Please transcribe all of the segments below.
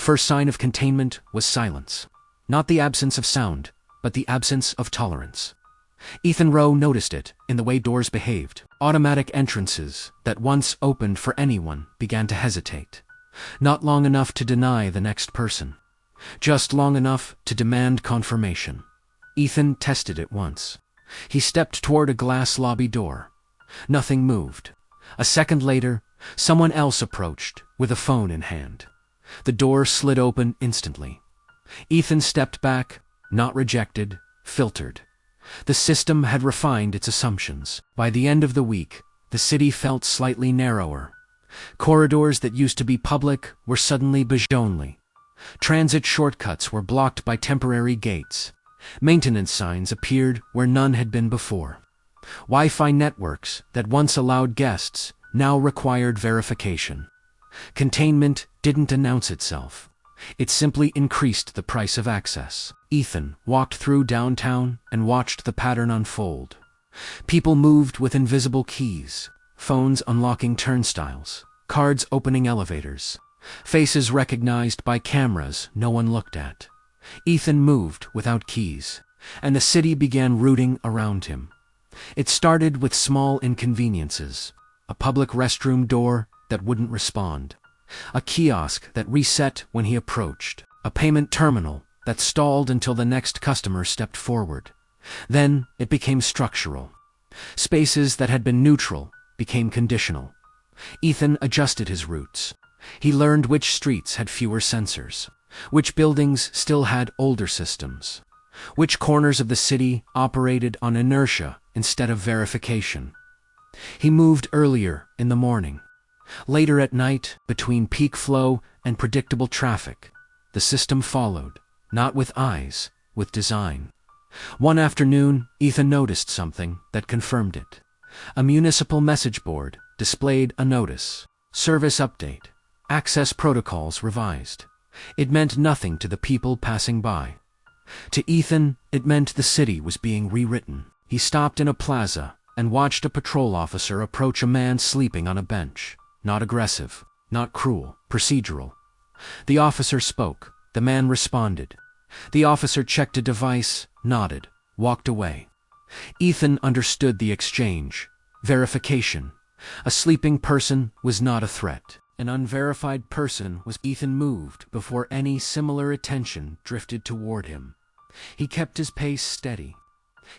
first sign of containment was silence. Not the absence of sound, but the absence of tolerance. Ethan Rowe noticed it in the way doors behaved. Automatic entrances that once opened for anyone began to hesitate. Not long enough to deny the next person. Just long enough to demand confirmation. Ethan tested it once. He stepped toward a glass lobby door. Nothing moved. A second later, someone else approached with a phone in hand. The door slid open instantly. Ethan stepped back, not rejected, filtered. The system had refined its assumptions. By the end of the week, the city felt slightly narrower. Corridors that used to be public were suddenly beige-only. Transit shortcuts were blocked by temporary gates. Maintenance signs appeared where none had been before. Wi-Fi networks that once allowed guests now required verification. Containment didn't announce itself. It simply increased the price of access. Ethan walked through downtown and watched the pattern unfold. People moved with invisible keys, phones unlocking turnstiles, cards opening elevators, faces recognized by cameras no one looked at. Ethan moved without keys, and the city began rooting around him. It started with small inconveniences: a public restroom door that wouldn't respond, a kiosk that reset when he approached, a payment terminal that stalled until the next customer stepped forward. Then it became structural. Spaces that had been neutral became conditional. Ethan adjusted his routes. He learned which streets had fewer sensors, which buildings still had older systems, which corners of the city operated on inertia instead of verification. He moved earlier in the morning, later at night, between peak flow and predictable traffic. The system followed, not with eyes, with design. One afternoon, Ethan noticed something that confirmed it. A municipal message board displayed a notice: service update, access protocols revised. It meant nothing to the people passing by. To Ethan, it meant the city was being rewritten. He stopped in a plaza and watched a patrol officer approach a man sleeping on a bench. Not aggressive, not cruel, procedural. The officer spoke. The man responded. The officer checked a device, nodded, walked away. Ethan understood the exchange. Verification. A sleeping person was not a threat. An unverified person was. Ethan moved before any similar attention drifted toward him. He kept his pace steady.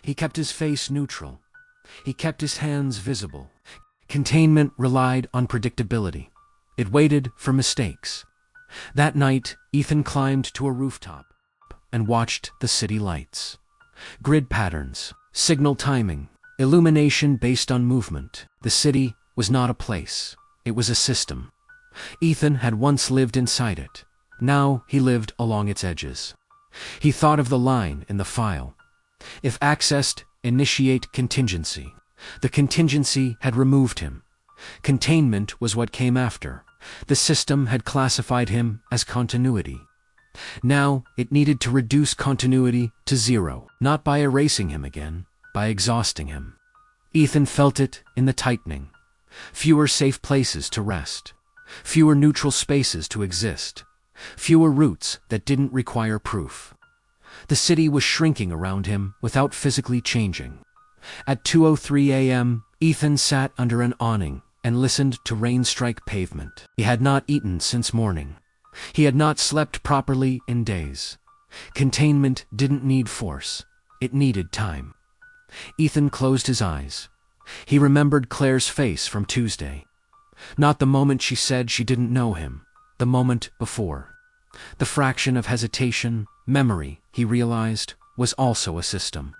He kept his face neutral. He kept his hands visible. Containment relied on predictability. It waited for mistakes. That night, Ethan climbed to a rooftop and watched the city lights. Grid patterns, signal timing, illumination based on movement. The city was not a place. It was a system. Ethan had once lived inside it. Now he lived along its edges. He thought of the line in the file: if accessed, initiate contingency. The contingency had removed him. Containment was what came after. The system had classified him as continuity. Now it needed to reduce continuity to zero, not by erasing him again, by exhausting him. Ethan felt it in the tightening. Fewer safe places to rest. Fewer neutral spaces to exist. Fewer routes that didn't require proof. The city was shrinking around him without physically changing. At 2:03 a.m., Ethan sat under an awning and listened to rain strike pavement. He had not eaten since morning. He had not slept properly in days. Containment didn't need force. It needed time. Ethan closed his eyes. He remembered Claire's face from Tuesday. Not the moment she said she didn't know him, the moment before. The fraction of hesitation, memory, he realized, was also a system.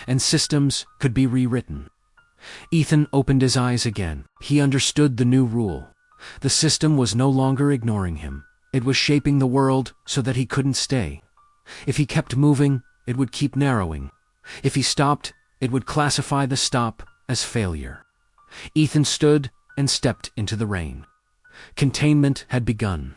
And systems could be rewritten. Ethan opened his eyes again. He understood the new rule. The system was no longer ignoring him. It was shaping the world so that he couldn't stay. If he kept moving, it would keep narrowing. If he stopped, it would classify the stop as failure. Ethan stood and stepped into the rain. Containment had begun.